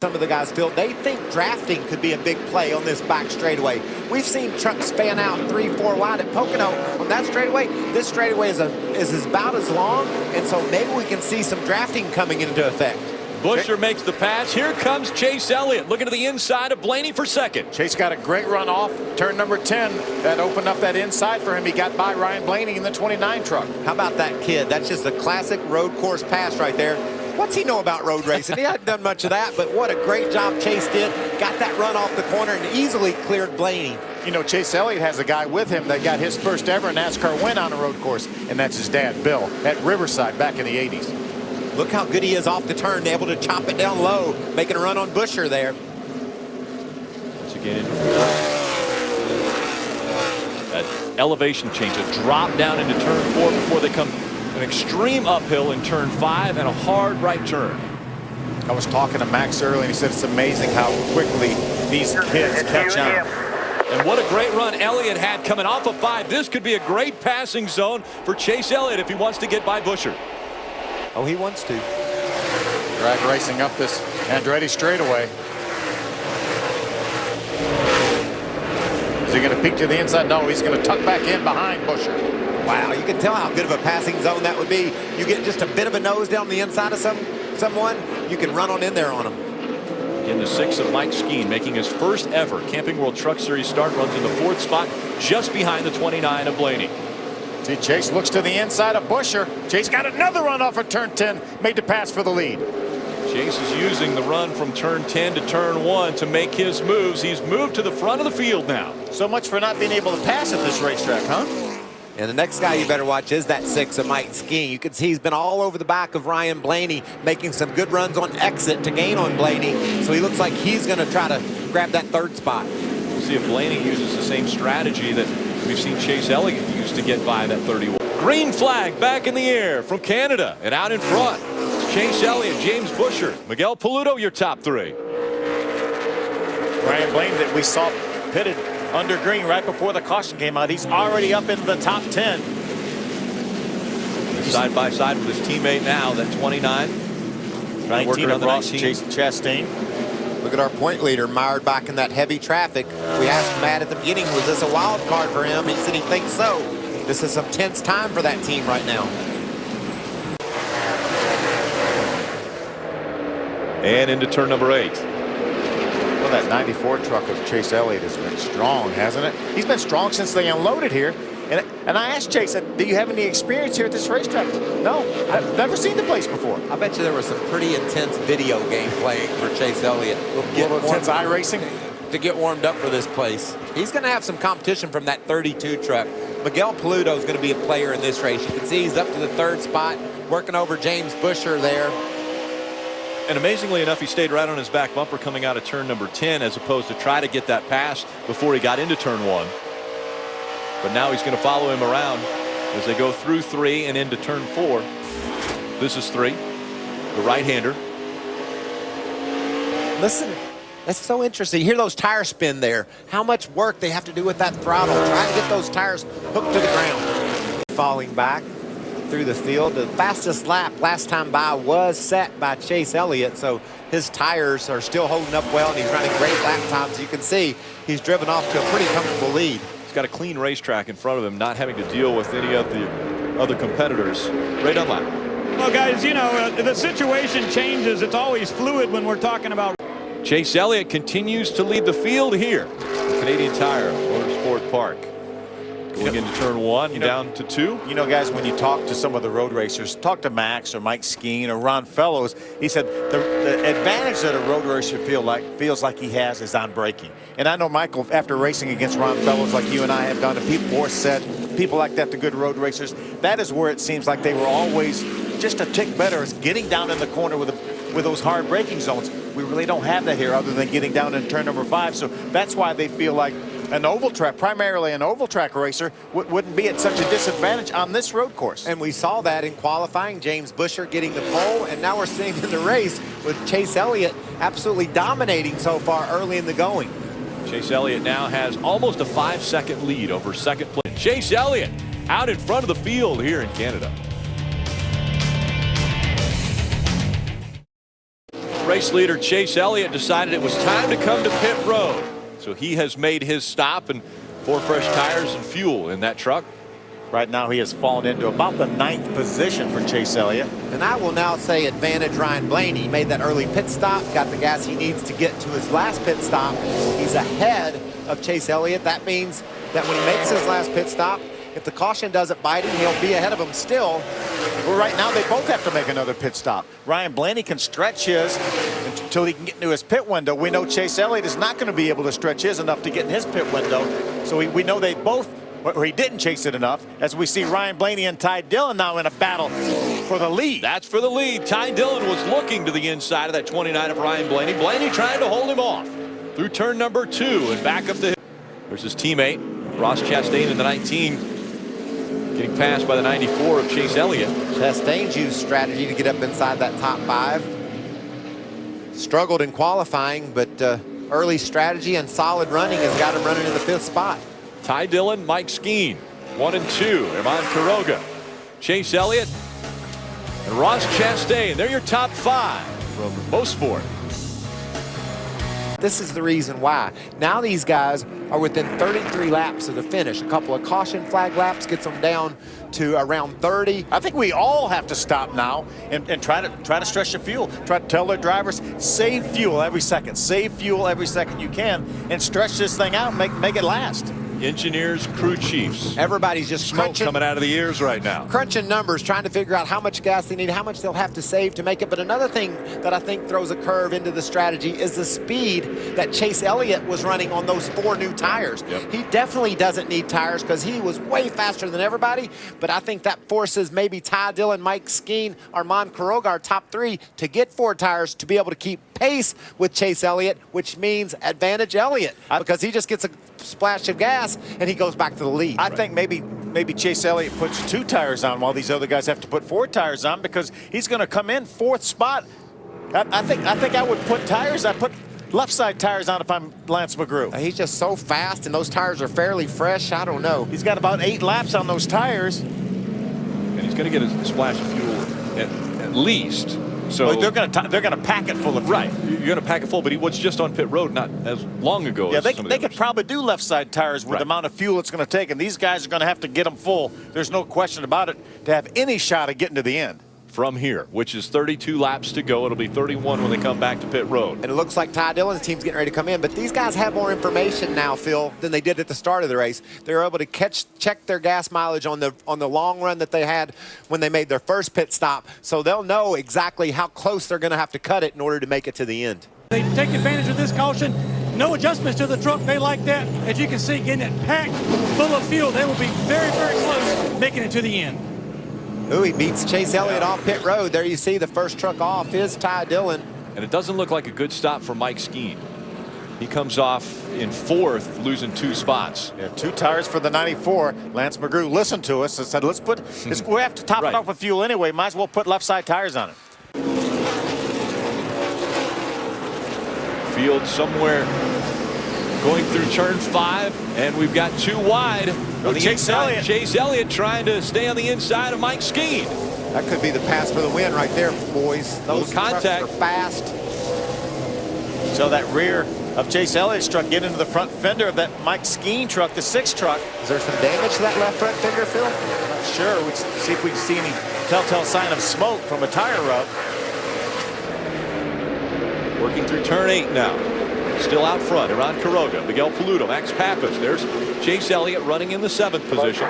Some of the guys feel they think drafting could be a big play on this back straightaway. We've seen trucks span out 3-4 wide at Pocono on that straightaway. This straightaway is about as long, and so maybe we can see some drafting coming into effect. Busher makes the pass. Here comes Chase Elliott looking to the inside of Blaney for second. Chase got a great run off turn number 10. That opened up that inside for him. He got by Ryan Blaney in the 29 truck. How about that kid? That's just a classic road course pass right there. What's he know about road racing? He hadn't done much of that, but what a great job Chase did. Got that run off the corner and easily cleared Blaney. You know, Chase Elliott has a guy with him that got his first ever NASCAR win on a road course, and that's his dad, Bill, at Riverside back in the 80s. Look how good he is off the turn, able to chop it down low, making a run on Busher there. Once again, that elevation change, a drop down into turn 4 before they come an extreme uphill in turn 5 and a hard right turn. I was talking to Max earlier, and he said it's amazing how quickly these kids catch on. And what a great run Elliott had coming off of 5. This could be a great passing zone for Chase Elliott if he wants to get by Busher. Oh, he wants to. Drag racing up this Andretti straightaway. Is he going to peek to the inside? No, he's going to tuck back in behind Busher. Wow, you can tell how good of a passing zone that would be. You get just a bit of a nose down the inside of someone, you can run on in there on them. In the 6 of Mike Skeen, making his first ever Camping World Truck Series start, runs in the 4th spot, just behind the 29 of Blaney. See, Chase looks to the inside of Busher. Chase got another run off of turn 10, made the pass for the lead. Chase is using the run from turn 10 to turn 1 to make his moves. He's moved to the front of the field now. So much for not being able to pass at this racetrack, huh? And the next guy you better watch is that 6 of Mike Skeen. You can see he's been all over the back of Ryan Blaney, making some good runs on exit to gain on Blaney. So he looks like he's going to try to grab that 3rd spot. We'll see if Blaney uses the same strategy that we've seen Chase Elliott use to get by that 31. Green flag back in the air from Canada, and out in front, it's Chase Elliott, James Busher, Miguel Paludo, your top 3. Ryan Blaney that we saw pitted under green right before the caution came out. He's already up into the top 10. Side by side with his teammate now, that 29. 19 of Ross Chastain. Look at our point leader mired back in that heavy traffic. We asked Matt at the beginning, was this a wild card for him? He said he thinks so. This is some tense time for that team right now. And into turn number 8. Well, that 94 truck of Chase Elliott has been strong, hasn't it? He's been strong since they unloaded here. And I asked Chase, do you have any experience here at this racetrack? No, I've never seen the place before. I bet you there was some pretty intense video game playing for Chase Elliott. A little intense iRacing? To get warmed up for this place. He's going to have some competition from that 32 truck. Miguel Paludo is going to be a player in this race. You can see he's up to the 3rd spot, working over James Busher there. And amazingly enough, he stayed right on his back bumper coming out of turn number 10, as opposed to try to get that pass before he got into turn 1. But now he's going to follow him around as they go through 3 and into turn 4. This is 3, the right-hander. Listen, that's so interesting. You hear those tires spin there. How much work they have to do with that throttle, trying to get those tires hooked to the ground. Falling back through the field. The fastest lap last time by was set by Chase Elliott, so his tires are still holding up well, and he's running great lap times. You can see he's driven off to a pretty comfortable lead. He's got a clean racetrack in front of him, not having to deal with any of the other competitors. Ray Dunlap. Well, guys, you know, the situation changes. It's always fluid when we're talking about. Chase Elliott continues to lead the field here at Canadian Tire Motorsport Park. Going into turn 1, down to 2. You know, guys, when you talk to some of the road racers, talk to Max or Mike Skeen or Ron Fellows, he said the advantage that a road racer feels like he has is on braking. And I know, Michael, after racing against Ron Fellows like you and I have done, and people said, people like that, the good road racers, that is where it seems like they were always just a tick better, is getting down in the corner with those hard braking zones. We really don't have that here other than getting down in turn number 5. So that's why they feel like an oval track, primarily an oval track racer, wouldn't be at such a disadvantage on this road course. And we saw that in qualifying, James Busher getting the pole, and now we're seeing in the race with Chase Elliott absolutely dominating so far early in the going. Chase Elliott now has almost a 5-second lead over second place. Chase Elliott out in front of the field here in Canada. race leader Chase Elliott decided it was time to come to pit road. So he has made his stop, and 4 fresh tires and fuel in that truck. Right now he has fallen into about the 9th position for Chase Elliott. And I will now say advantage Ryan Blaney. He made that early pit stop, got the gas he needs to get to his last pit stop. He's ahead of Chase Elliott. That means that when he makes his last pit stop, if the caution doesn't bite him, he'll be ahead of him still. Well, right now they both have to make another pit stop. Ryan Blaney can stretch his until he can get into his pit window. We know Chase Elliott is not going to be able to stretch his enough to get in his pit window. So we know they both, or he didn't chase it enough, as we see Ryan Blaney and Ty Dillon now in a battle for the lead. That's for the lead. Ty Dillon was looking to the inside of that 29 of Ryan Blaney. Blaney trying to hold him off through turn number 2 and back up the hill. There's his teammate, Ross Chastain in the 19. Getting passed by the 94 of Chase Elliott. Chastain's used strategy to get up inside that top 5. Struggled in qualifying, but early strategy and solid running has got him running in the 5th spot. Ty Dillon, Mike Skeen, 1 and 2. Herman Quiroga, Chase Elliott, and Ross Chastain. They're your top 5 from Mosport. This is the reason why. Now these guys are within 33 laps of the finish. A couple of caution flag laps gets them down to around 30. I think we all have to stop now and try to stretch the fuel. Try to tell their drivers, save fuel every second. Save fuel every second you can and stretch this thing out, make it last. Engineers, crew chiefs. Everybody's just Smoke crunching, coming out of the ears right now. crunching numbers, trying to figure out how much gas they need, how much they'll have to save to make it. But another thing that I think throws a curve into the strategy is the speed that Chase Elliott was running on those 4 new tires. Yep. He definitely doesn't need tires because he was way faster than everybody. But I think that forces maybe Ty Dillon, Mike Skeen, Herman Quiroga, our top 3, to get 4 tires to be able to keep pace with Chase Elliott, which means advantage Elliott because he just gets a splash of gas and he goes back to the lead. I think maybe Chase Elliott puts 2 tires on while these other guys have to put 4 tires on because he's going to come in 4th spot. I think I would put tires. I put left side tires on if I'm Lance McGrew. He's just so fast and those tires are fairly fresh. I don't know. He's got about 8 laps on those tires. And he's going to get a splash of fuel at least. So well, they're going to pack it full of fuel. Right, you're going to pack it full, but he was just on pit road not as long ago. Yeah, as they some of the could others. probably do left side tires with the amount of fuel it's going to take, and these guys are going to have to get them full. There's no question about it to have any shot at getting to the end. From here, which is 32 laps to go. It'll be 31 when they come back to pit road. And it looks like Ty Dillon's team's getting ready to come in, but these guys have more information now, Phil, than they did at the start of the race. They're able to check their gas mileage on the long run that they had when they made their first pit stop, so they'll know exactly how close they're going to have to cut it in order to make it to the end. They take advantage of this caution. No adjustments to the truck. They like that. As you can see, getting it packed full of fuel, they will be very, very close making it to the end. Ooh, he beats Chase Elliott off pit road. There you see the first truck off is Ty Dillon. And it doesn't look like a good stop for Mike Skeen. He comes off in 4th, losing 2 spots. Yeah, 2 tires for the 94. Lance McGrew listened to us and said, let's put this, we have to top it off with fuel anyway. Might as well put left side tires on it. Field somewhere going through turn 5, and we've got 2 wide. On the Chase inside, Elliott. Chase Elliott trying to stay on the inside of Mike Skeen. That could be the pass for the win right there, boys. Those contact. trucks are fast. So that rear of Chase Elliott's truck get into the front fender of that Mike Skeen truck, the 6 truck. Is there some damage to that left front fender, Phil? Not sure. We'll see if we can see any telltale sign of smoke from a tire rub. Working through turn 8 now. Still out front, Herman Quiroga, Miguel Paludo, Max Papis. There's Chase Elliott running in the 7th position.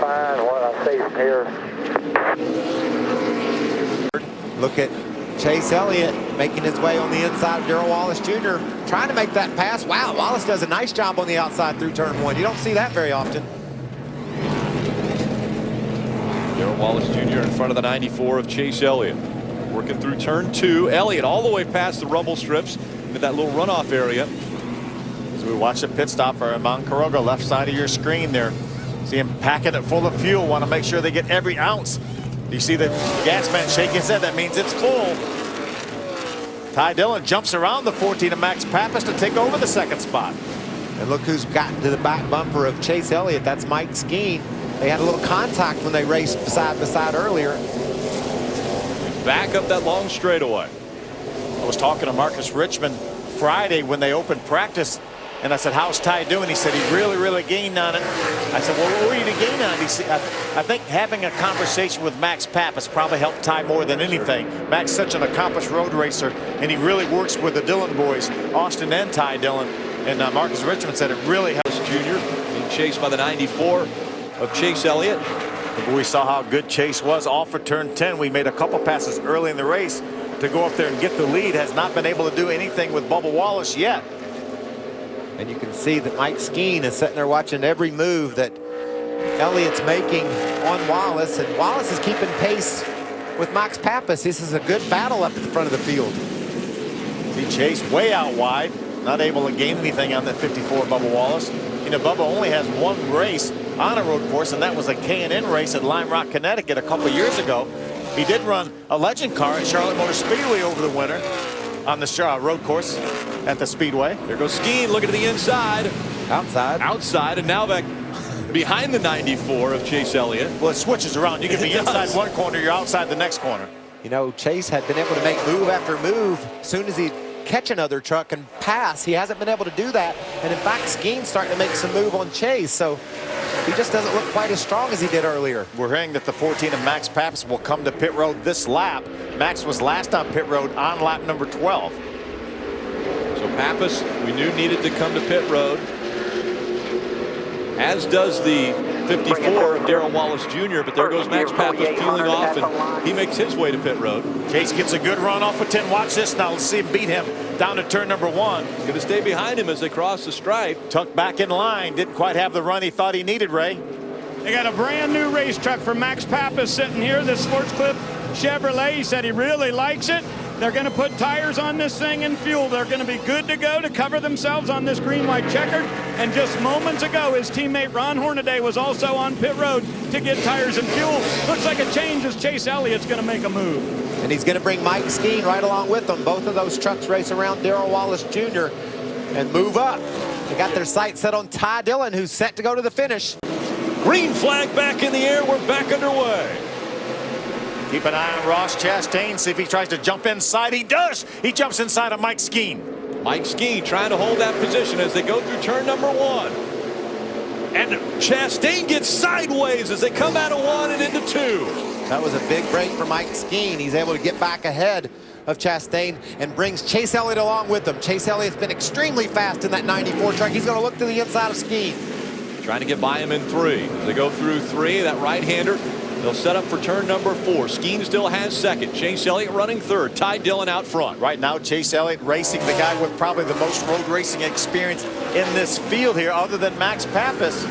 Look at Chase Elliott making his way on the inside of Darrell Wallace Jr. trying to make that pass. Wow, Wallace does a nice job on the outside through turn 1. You don't see that very often. Darrell Wallace Jr. in front of the 94 of Chase Elliott. Working through turn 2. Elliott all the way past the rumble strips into that little runoff area. As we watch the pit stop for Herman Quiroga, left side of your screen there. See him packing it full of fuel. Want to make sure they get every ounce. You see the gas man shake his head. That means it's full. Ty Dillon jumps around the 14 of Max Papis to take over the 2nd spot. And look who's gotten to the back bumper of Chase Elliott. That's Mike Skeen. They had a little contact when they raced side by side earlier. Back up that long straightaway. Well, was talking to Marcus Richmond Friday when they opened practice, and I said, how's Ty doing? He said he really gained on it. I said, well, what were you to gain on it? He said, I think having a conversation with Max Papis probably helped Ty more than anything. Max is such an accomplished road racer, and he really works with the Dillon boys, Austin and Ty Dillon. And Marcus Richmond said it really helped. Junior being chased by the 94 of Chase Elliott. We saw how good Chase was off of turn 10. We made a couple passes early in the race to go up there and get the lead. Has not been able to do anything with Bubba Wallace yet. And you can see that Mike Skeen is sitting there watching every move that Elliott's making on Wallace, and Wallace is keeping pace with Max Papis. This is a good battle up at the front of the field. See Chase way out wide, not able to gain anything on that 54 Bubba Wallace. You know, Bubba only has one race on a road course, and that was a K&N race at Lime Rock, Connecticut a couple years ago. He did run a legend car at Charlotte Motor Speedway over the winter on the road course at the Speedway. There goes Skeen looking to the inside. Outside, and now back behind the 94 of Chase Elliott. Well, it switches around. You can be inside one corner, you're outside the next corner. You know, Chase had been able to make move after move. As soon as he catch another truck and pass, he hasn't been able to do that. And in fact, Skeen's starting to make some move on Chase, so he just doesn't look quite as strong as he did earlier. We're hearing that the 14 of Max Papis will come to pit road this lap. Max was last on pit road on lap number 12. So Papis, we knew, needed to come to pit road, as does the 54 of Darrell Wallace Jr. But there goes Max Papis peeling off, and he makes his way to pit road. Chase gets a good run off of 10. Watch this now. Let's see him beat him down to turn number 1. He's going to stay behind him as they cross the stripe. Tucked back in line. Didn't quite have the run he thought he needed, Ray. They got a brand new race truck for Max Papis sitting here, this Sports Clip Chevrolet. He said he really likes it. They're going to put tires on this thing and fuel. They're going to be good to go to cover themselves on this green-white checkered. And just moments ago, his teammate Ron Hornaday was also on pit road to get tires and fuel. Looks like a change as Chase Elliott's going to make a move. And he's going to bring Mike Skeen right along with them. Both of those trucks race around Darrell Wallace Jr. and move up. They got their sights set on Ty Dillon, who's set to go to the finish. Green flag back in the air. We're back underway. Keep an eye on Ross Chastain, see if he tries to jump inside. He does. He jumps inside of Mike Skeen. Mike Skeen trying to hold that position as they go through turn number 1. And Chastain gets sideways as they come out of 1 and into 2. That was a big break for Mike Skeen. He's able to get back ahead of Chastain and brings Chase Elliott along with him. Chase Elliott's been extremely fast in that 94 truck. He's going to look to the inside of Skeen. Trying to get by him in 3. As they go through 3, that right-hander, they'll set up for turn number 4. Skeen still has second. Chase Elliott running third. Ty Dillon out front. Right now, Chase Elliott racing the guy with probably the most road racing experience in this field here, other than Max Papis.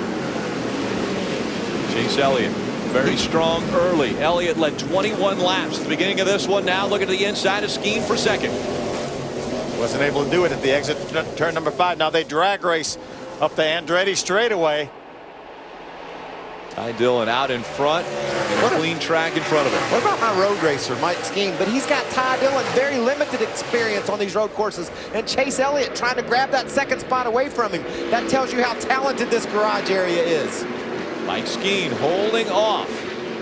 Chase Elliott very strong early. Elliott led 21 laps at the beginning of this one. Now looking to the inside of Skeen for second. Wasn't able to do it at the exit turn number 5. Now they drag race up the Andretti straightaway. Ty Dillon out in front, and a clean track in front of him. What about my road racer, Mike Skeen? But he's got Ty Dillon, very limited experience on these road courses, and Chase Elliott trying to grab that second spot away from him. That tells you how talented this garage area is. Mike Skeen holding off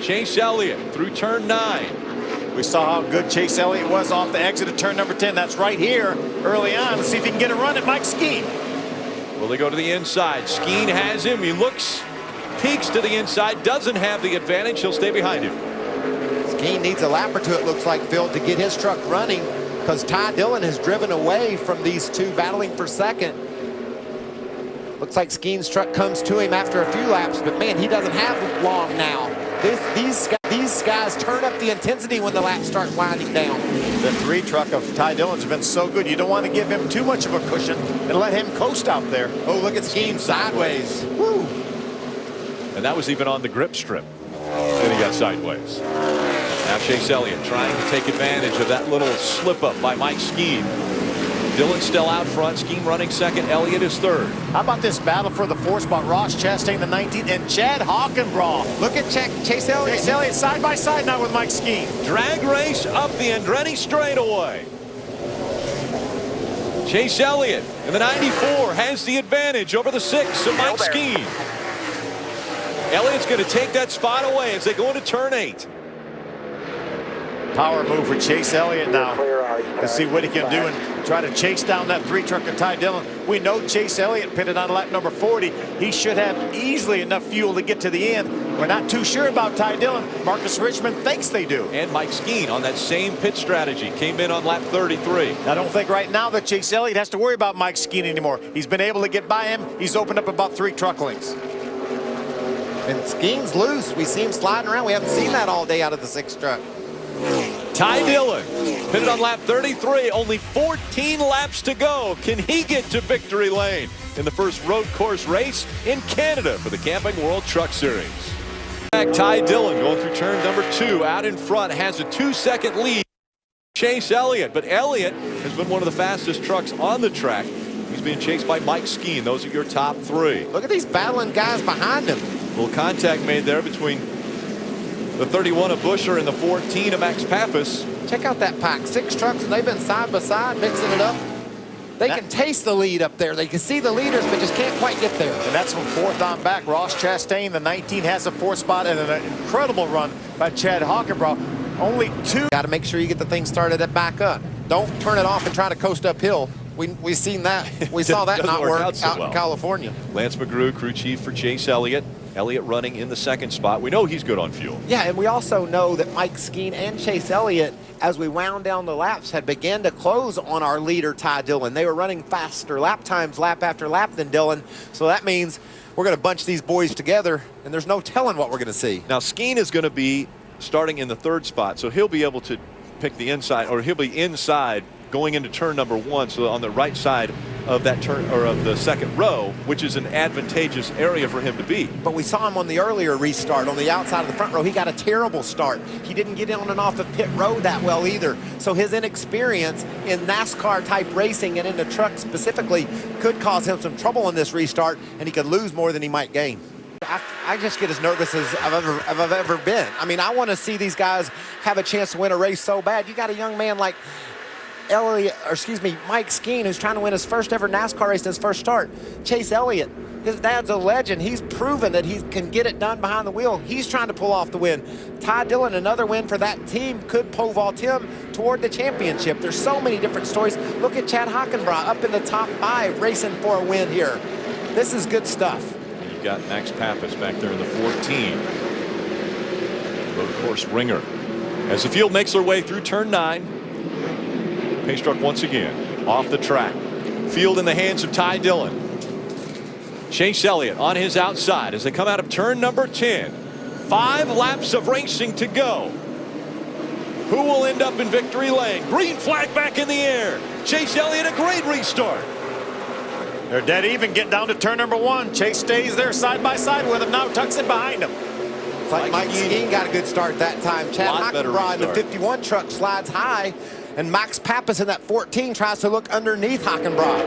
Chase Elliott through turn 9. We saw how good Chase Elliott was off the exit of turn number 10. That's right here early on. Let's see if he can get a run at Mike Skeen. Will they go to the inside? Skeen has him. He looks, peeks to the inside, doesn't have the advantage. He'll stay behind him. Skeen needs a lap or two, it looks like, Phil, to get his truck running, because Ty Dillon has driven away from these two battling for second. Looks like Skeen's truck comes to him after a few laps, but man, he doesn't have long now. These guys turn up the intensity when the laps start winding down. The 3 truck of Ty Dillon's been so good. You don't want to give him too much of a cushion and let him coast out there. Oh, look at Skeen sideways. Woo! And that was even on the grip strip. Then he got sideways. Now Chase Elliott trying to take advantage of that little slip up by Mike Skeen. Dillon still out front. Skeen running second. Elliott is third. How about this battle for the 4th spot? Ross Chastain, the 19th, and Chad Hockenbraugh. Look at Chase Elliott. Chase Elliott side by side now with Mike Skeen. Drag race up the Andretti straightaway. Chase Elliott in the 94 has the advantage over the 6 of Mike Skeen. Elliott's going to take that spot away as they go into turn 8. Power move for Chase Elliott now. Let's see what he can do and try to chase down that 3 truck of Ty Dillon. We know Chase Elliott pitted on lap number 40. He should have easily enough fuel to get to the end. We're not too sure about Ty Dillon. Marcus Richmond thinks they do. And Mike Skeen on that same pit strategy came in on lap 33. I don't think right now that Chase Elliott has to worry about Mike Skeen anymore. He's been able to get by him. He's opened up about 3 truck lengths. And Skeen's loose. We see him sliding around. We haven't seen that all day out of the 6th truck. Ty Dillon pitted on lap 33. Only 14 laps to go. Can he get to victory lane in the first road course race in Canada for the Camping World Truck Series? Ty Dillon going through turn number 2. Out in front, has a 2-second lead. Chase Elliott, but Elliott has been one of the fastest trucks on the track. He's being chased by Mike Skeen. Those are your top 3. Look at these battling guys behind him. Little contact made there between the 31 of Busher and the 14 of Max Papis. Check out that pack. 6 trucks, and they've been side by side, mixing it up. They can taste the lead up there. They can see the leaders, but just can't quite get there. And that's from 4th on back. Ross Chastain, the 19, has a 4th spot, and an incredible run by Chad Hockenbrough. Only 2. Got to make sure you get the thing started back up. Don't turn it off and try to coast uphill. We've seen that. We saw that not work out in California. Lance McGrew, crew chief for Chase Elliott. Elliott running in the 2nd spot. We know he's good on fuel. Yeah, and we also know that Mike Skeen and Chase Elliott, as we wound down the laps, had began to close on our leader, Ty Dillon. They were running faster lap times, lap after lap than Dillon. So that means we're going to bunch these boys together, and there's no telling what we're going to see. Now, Skeen is going to be starting in the 3rd spot, so he'll be able to pick the inside, or he'll be inside going into turn number 1, so on the right side of that turn, or of the 2nd row, which is an advantageous area for him to be. But we saw him on the earlier restart on the outside of the front row. He got a terrible start. He didn't get on and off the pit road that well either. So his inexperience in NASCAR type racing and in the truck specifically could cause him some trouble in this restart, and he could lose more than he might gain. I just get as nervous as I've ever been. I mean, I want to see these guys have a chance to win a race so bad. You got a young man like Mike Skeen, who's trying to win his first ever NASCAR race in his first start. Chase Elliott, his dad's a legend. He's proven that he can get it done behind the wheel. He's trying to pull off the win. Ty Dillon, another win for that team, could pole vault him toward the championship. There's so many different stories. Look at Chad Hockenbrough up in the top 5 racing for a win here. This is good stuff. And you've got Max Papis back there in the 14. Road course ringer. As the field makes their way through turn 9. Pace truck once again off the track. Field in the hands of Ty Dillon. Chase Elliott on his outside as they come out of turn number 10. 5 laps of racing to go. Who will end up in victory lane? Green flag back in the air. Chase Elliott, a great restart. They're dead even, get down to turn number 1. Chase stays there side by side with him, now tucks it behind him. It's like Mike Skeen got a good start that time. Chad Hockenbrough in the 51 truck slides high, and Max Papis in that 14 tries to look underneath Hockenbrough.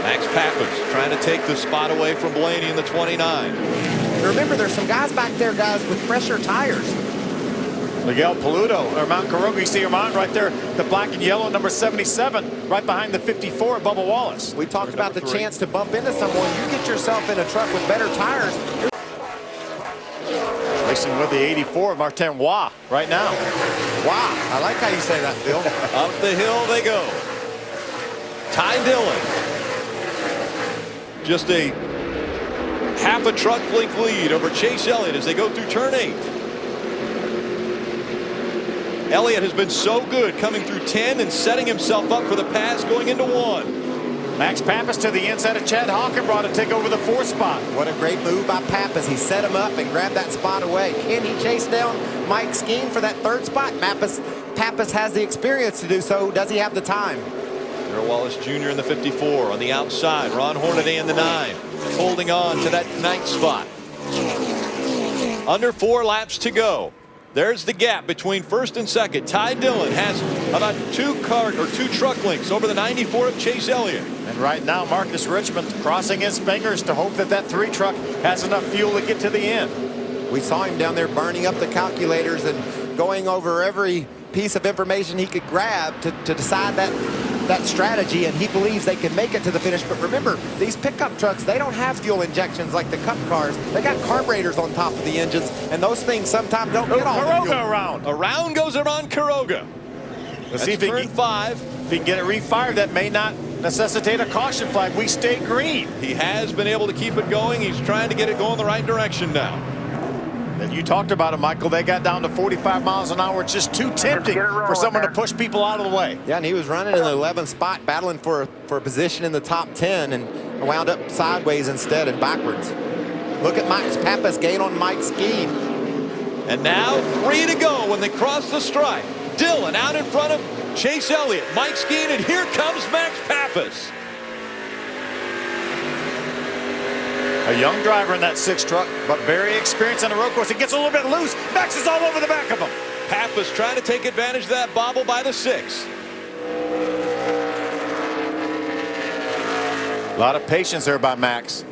Max Papis trying to take the spot away from Blaney in the 29. And remember, there's some guys back there, guys, with fresher tires. Miguel Paludo, or Mount Caroga, you see him on right there, the black and yellow, number 77, right behind the 54, Bubba Wallace. We talked about the chance to bump into someone. You get yourself in a truck with better tires. Racing with the 84, Martin Waugh, right now. Wow, I like how you say that, Phil. Up the hill they go. Ty Dillon. Just a half a truck length lead over Chase Elliott as they go through turn 8. Elliott has been so good coming through 10 and setting himself up for the pass going into 1. Max Papis to the inside of Chad Hockenbrough to take over the 4th spot. What a great move by Papis. He set him up and grabbed that spot away. Can he chase down Mike Skeen for that 3rd spot? Papis has the experience to do so. Does he have the time? Darrell Wallace Jr. in the 54 on the outside. Ron Hornaday in the 9, holding on to that 9th spot. Under 4 laps to go. There's the gap between 1st and 2nd. Ty Dillon has about 2 truck lengths over the 94 of Chase Elliott. And right now, Marcus Richmond crossing his fingers to hope that that 3 truck has enough fuel to get to the end. We saw him down there burning up the calculators and going over every piece of information he could grab to decide that that strategy, and he believes they can make it to the finish. But remember, these pickup trucks, they don't have fuel injections like the Cup cars. They got carburetors on top of the engines, and those things sometimes don't get all the fuel. Around goes Aron Quiroga. Let's see if he turn 5. If he can get it refired, that may not necessitate a caution flag. We stay green. He has been able to keep it going. He's trying to get it going the right direction now. And you talked about it, Michael. They got down to 45 miles an hour. It's just too tempting for someone to push people out of the way. Yeah, and he was running in the 11th spot, battling for a position in the top 10, and wound up sideways instead and backwards. Look at Mike Papis gain on Mike Skeen. And now 3 to go when they cross the stripe. Dillon out in front of Chase Elliott, Mike Skeen, and here comes Max Papis. A young driver in that 6 truck, but very experienced on the road course. It gets a little bit loose. Max is all over the back of him. Papis trying to take advantage of that bobble by the 6. A lot of patience there by Max.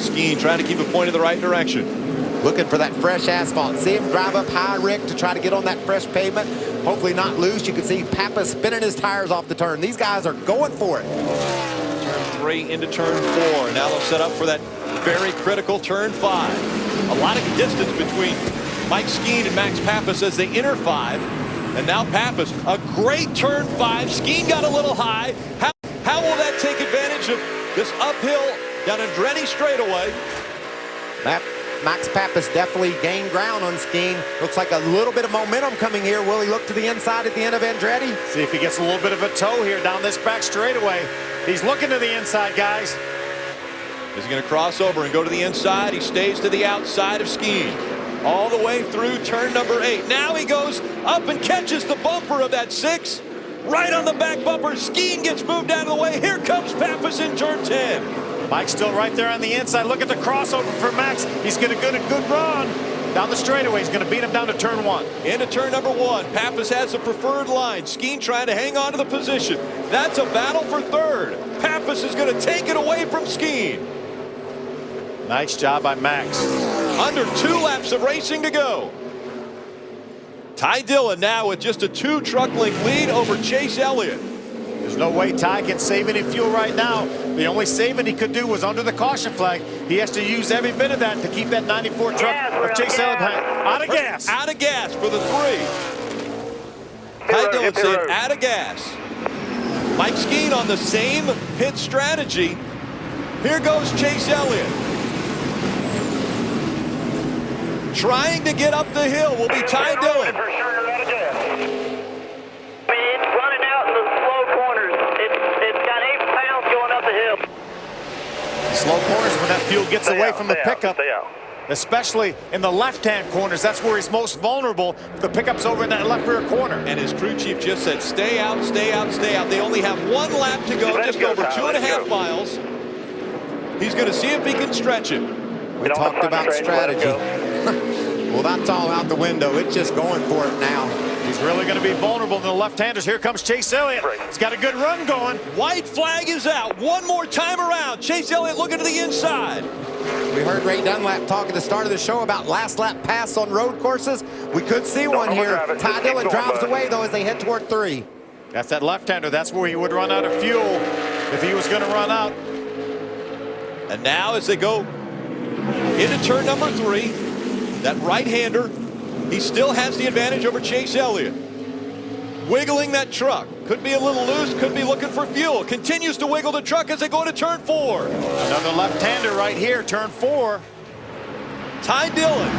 Skeen trying to keep it pointed the right direction. Looking for that fresh asphalt. See him drive up high, Rick, to try to get on that fresh pavement. Hopefully not loose. You can see Papis spinning his tires off the turn. These guys are going for it. Turn 3 into turn 4. Now they'll set up for that very critical turn 5. A lot of distance between Mike Skeen and Max Papis as they enter 5. And now Papis, a great turn 5. Skeen got a little high. How will that take advantage of this uphill down Andretti straightaway? Max Papis definitely gained ground on Skeen. Looks like a little bit of momentum coming here. Will he look to the inside at the end of Andretti? See if he gets a little bit of a toe here down this back straightaway. He's looking to the inside, guys. Is he going to cross over and go to the inside? He stays to the outside of Skeen. All the way through turn number 8. Now he goes up and catches the bumper of that 6. Right on the back bumper. Skeen gets moved out of the way. Here comes Papis in turn 10. Mike's still right there on the inside. Look at the crossover for Max. He's going to get a good run down the straightaway. He's going to beat him down to turn 1. Into turn number 1. Papis has the preferred line. Skeen trying to hang on to the position. That's a battle for 3rd. Papis is going to take it away from Skeen. Nice job by Max. Under 2 laps of racing to go. Ty Dillon now with just a 2 truck length lead over Chase Elliott. There's no way Ty can save any fuel right now. The only saving he could do was under the caution flag. He has to use every bit of that to keep that 94 truck of Chase Elliott out of gas. Out of gas for the 3. Ty Dillon said out of gas. Mike Skeen on the same pit strategy. Here goes Chase Elliott. Trying to get up the hill will be Ty Dillon. Slow corners when that fuel gets away from the pickup, especially in the left-hand corners. That's where he's most vulnerable. The pickup's over in that left rear corner. And his crew chief just said, stay out, stay out, stay out. They only have 1 lap to go, just over 2.5 miles. He's going to see if he can stretch it. We talked about strategy. Well, that's all out the window. It's just going for it now. He's really going to be vulnerable to the left-handers. Here comes Chase Elliott. He's got a good run going. White flag is out. One more time around. Chase Elliott looking to the inside. We heard Ray Dunlap talk at the start of the show about last lap pass on road courses. We could see one here. Ty Dillon drives away, though, as they head toward 3. That's that left-hander. That's where he would run out of fuel if he was going to run out. And now as they go into turn number 3, that right-hander, he still has the advantage over Chase Elliott. Wiggling that truck. Could be a little loose, could be looking for fuel. Continues to wiggle the truck as they go into turn 4. Another left-hander right here, turn 4. Ty Dillon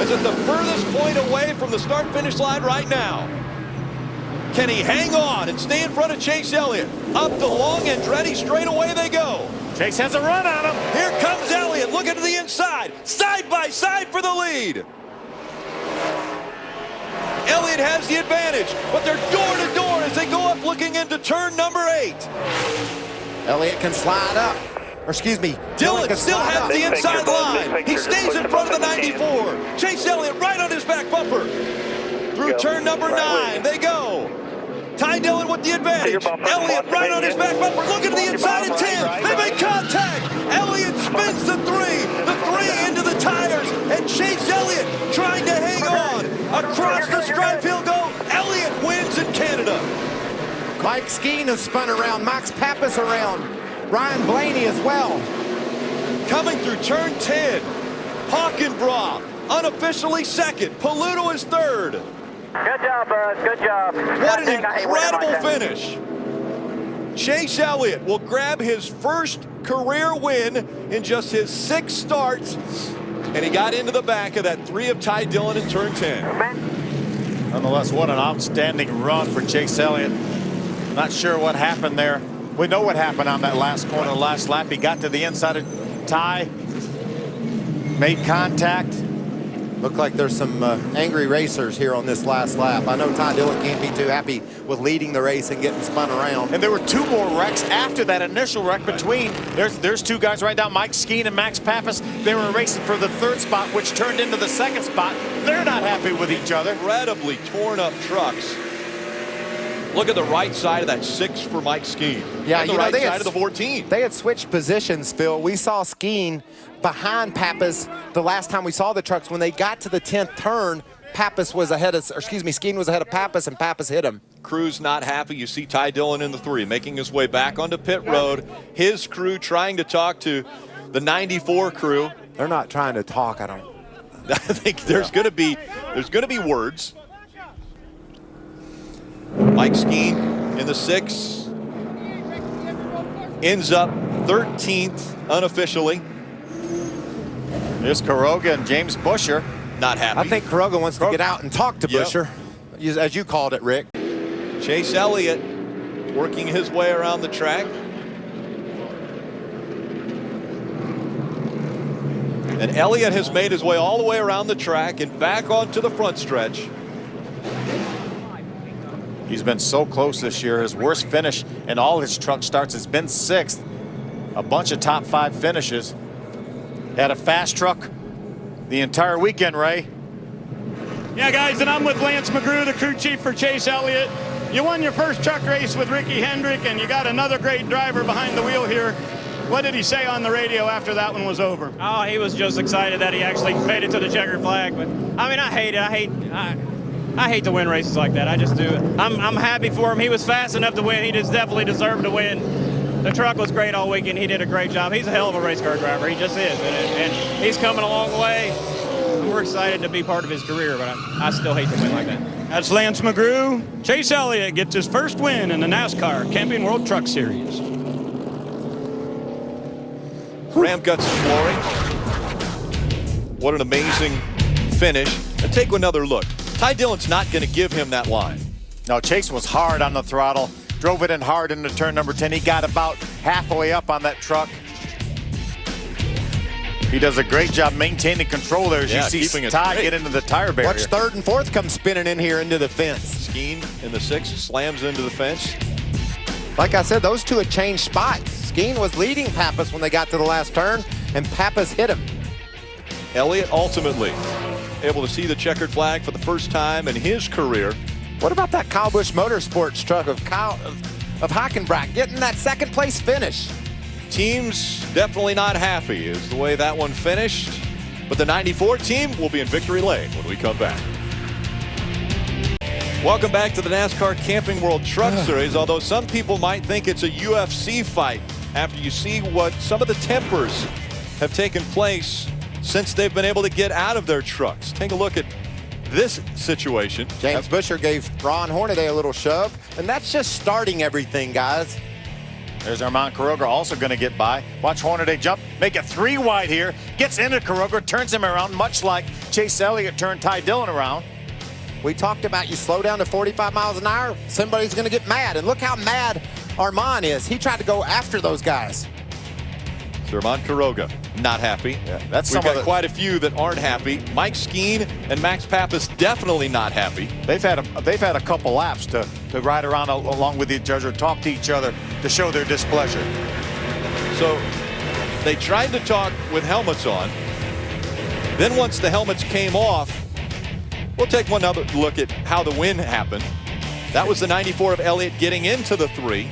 is at the furthest point away from the start-finish line right now. Can he hang on and stay in front of Chase Elliott? Up the long Andretti straightaway they go. Chase has a run on him. Here comes Elliott looking to the inside. Side by side for the lead. Elliott has the advantage, but they're door to door as they go up looking into turn number 8. Elliott can slide up. Or excuse me, Dillon can still slide has up. the inside line. He stays in front of the 94. Chase Elliott right on his back bumper. Through turn number 9, they go. Ty Dillon with the advantage. Elliott right on his back bumper, looking to the inside at 10. They make contact. Elliott spins the 3. The 3 into the tires. And Chase Elliott trying to hang on. Across the stripe he'll go. Elliott wins in Canada. Mike Skeen has spun around. Max Papis around. Ryan Blaney as well. Coming through turn 10. Hockenbraugh unofficially second. Paluto is third. Good job, Buzz. Good job. What an incredible finish. Chase Elliott will grab his first career win in just his 6 starts. And he got into the back of that 3 of Ty Dillon in turn 10. Nonetheless, what an outstanding run for Chase Elliott. Not sure what happened there. We know what happened on that last corner, last lap. He got to the inside of Ty, made contact. Look like there's some angry racers here on this last lap. I know Ty Dillon can't be too happy with leading the race and getting spun around. And there were 2 more wrecks after that initial wreck between. There's 2 guys right now, Mike Skeen and Max Papis. They were racing for the 3rd spot, which turned into the 2nd spot. They're not happy with each other. Incredibly torn up trucks. Look at the right side of that 6 for Mike Skeen. Yeah, and the right side of the 14. They had switched positions, Phil. We saw Skeen behind Papis the last time we saw the trucks. When they got to the 10th turn, Papis was ahead of, or excuse me, Skeen was ahead of Papis, and Papis hit him. Crew's not happy. You see Ty Dillon in the 3, making his way back onto pit road. His crew trying to talk to the 94 crew. They're not trying to talk, I don't. I think there's going to be words. Mike Skeen in the 6 ends up 13th unofficially. There's Quiroga and James Busher. Not happy. I think Quiroga wants to get out and talk to Busher, as you called it, Rick. Chase Elliott working his way around the track. And Elliott has made his way all the way around the track and back onto the front stretch. He's been so close this year. His worst finish in all his truck starts has been 6th. A bunch of top 5 finishes. Had a fast truck the entire weekend, Ray. Yeah, guys, and I'm with Lance McGrew, the crew chief for Chase Elliott. You won your first truck race with Ricky Hendrick, and you got another great driver behind the wheel here. What did he say on the radio after that one was over? Oh, he was just excited that he actually made it to the checkered flag. But I mean, I hate it. I hate to win races like that. I just do. I'm happy for him. He was fast enough to win. He just definitely deserved to win. The truck was great all weekend. He did a great job. He's a hell of a race car driver. He just is, and he's coming a long way. We're excited to be part of his career, but I still hate to win like that. That's Lance McGrew. Chase Elliott gets his first win in the NASCAR Camping World Truck Series. Ram guts and glory. What an amazing finish. And take another look. Ty Dillon's not going to give him that line. No, Chase was hard on the throttle. Drove it in hard into turn number 10. He got about halfway up on that truck. He does a great job maintaining control there as you see Ty get into the tire barrier. Watch 3rd and 4th come spinning in here into the fence. Skeen in the 6 slams into the fence. Like I said, those 2 had changed spots. Skeen was leading Papis when they got to the last turn, and Papis hit him. Elliott ultimately able to see the checkered flag for the first time in his career. What about that Kyle Busch Motorsports truck of Hockenbracht getting that 2nd place finish? Teams definitely not happy is the way that one finished. But the 94 team will be in victory lane when we come back. Welcome back to the NASCAR Camping World Truck Series. Although some people might think it's a UFC fight after you see what some of the tempers have taken place since they've been able to get out of their trucks. Take a look at this situation. James Busher gave Ron Hornaday a little shove, and that's just starting everything, guys. There's Armand Quiroga also going to get by. Watch Hornaday jump, make it 3 wide here. Gets into Quiroga, turns him around, much like Chase Elliott turned Ty Dillon around. We talked about you slow down to 45 miles an hour, somebody's going to get mad. And look how mad Armand is. He tried to go after those guys. Armand Quiroga not happy. Yeah, We've got quite a few that aren't happy. Mike Skeen and Max Papis definitely not happy. They've had a couple laps to ride around along with each other, talk to each other to show their displeasure. So they tried to talk with helmets on. Then once the helmets came off, we'll take one other look at how the win happened. That was the 94 of Elliott getting into the 3.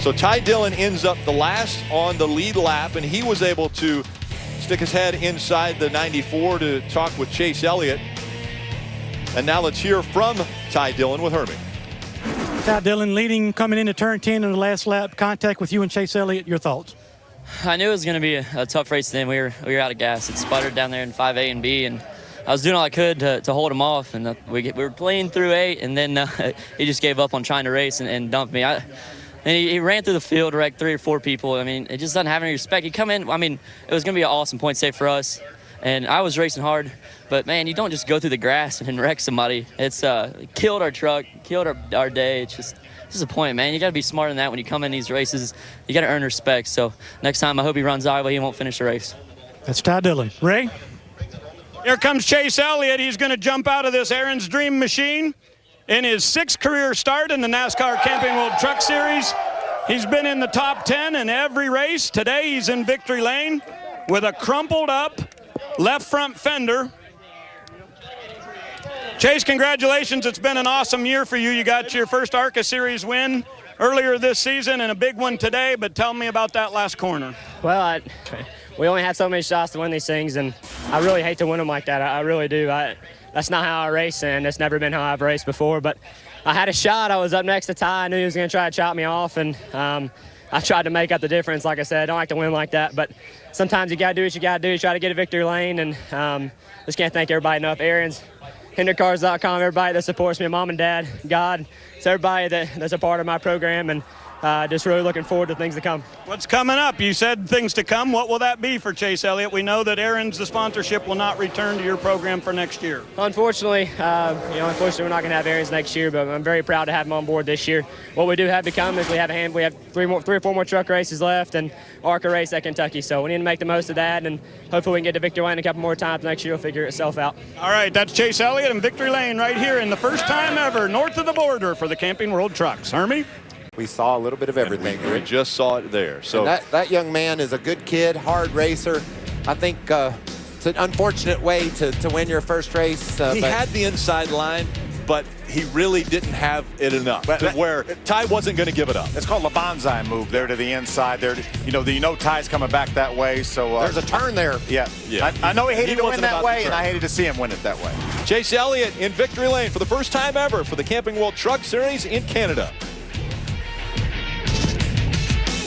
So Ty Dillon ends up the last on the lead lap, and he was able to stick his head inside the 94 to talk with Chase Elliott. And now let's hear from Ty Dillon with Hermie. Ty Dillon leading coming into turn 10 in the last lap, contact with you and Chase Elliott. Your thoughts? I knew it was going to be a tough race then. We were out of gas. It sputtered down there in 5A and B, and I was doing all I could to hold him off. And we were playing through 8, and then he just gave up on trying to race and dumped me. And he ran through the field, wrecked 3 or 4 people. I mean, it just doesn't have any respect. He come in, I mean, it was going to be an awesome point save for us. And I was racing hard, but man, you don't just go through the grass and wreck somebody. It's killed our truck, killed our day. It's just disappointing, man. You got to be smarter than that when you come in these races. You got to earn respect. So next time, I hope he runs Iowa. He won't finish the race. That's Ty Dillon. Ray? Here comes Chase Elliott. He's going to jump out of this Aaron's Dream machine in his 6th career start in the NASCAR Camping World Truck Series. He's been in the top 10 in every race. Today, he's in victory lane with a crumpled up left front fender. Chase, congratulations. It's been an awesome year for you. You got your first ARCA Series win earlier this season and a big one today, but tell me about that last corner. Well, we only have so many shots to win these things, and I really hate to win them like that. I really do. That's not how I race, and it's never been how I've raced before, but I had a shot. I was up next to Ty. I knew he was going to try to chop me off, and I tried to make up the difference. Like I said, I don't like to win like that, but sometimes you got to do what you got to do. You try to get a victory lane, and just can't thank everybody enough. Aaron's, HinderCars.com, everybody that supports me, Mom and Dad, God. It's everybody that's a part of my program, and just really looking forward to things to come. What's coming up? You said things to come. What will that be for Chase Elliott? We know that Aaron's, the sponsorship, will not return to your program for next year. Unfortunately, unfortunately, we're not going to have Aaron's next year, but I'm very proud to have him on board this year. What we do have to come is we have 3 or 4 more truck races left and ARCA race at Kentucky. So we need to make the most of that, and hopefully we can get to victory lane a couple more times next year. It'll figure itself out. All right, that's Chase Elliott in victory lane right here in the first time ever north of the border for the Camping World Trucks. Hermie? We saw a little bit of everything. We just saw it there. So that young man is a good kid, hard racer. I think it's an unfortunate way to win your first race. he had the inside line, but he really didn't have it enough to where Ty wasn't going to give it up. It's called a bonsai move there to the inside. There, Ty's coming back that way. So there's a turn there. Yeah. I know he hated to win that way, and I hated to see him win it that way. Chase Elliott in victory lane for the first time ever for the Camping World Truck Series in Canada.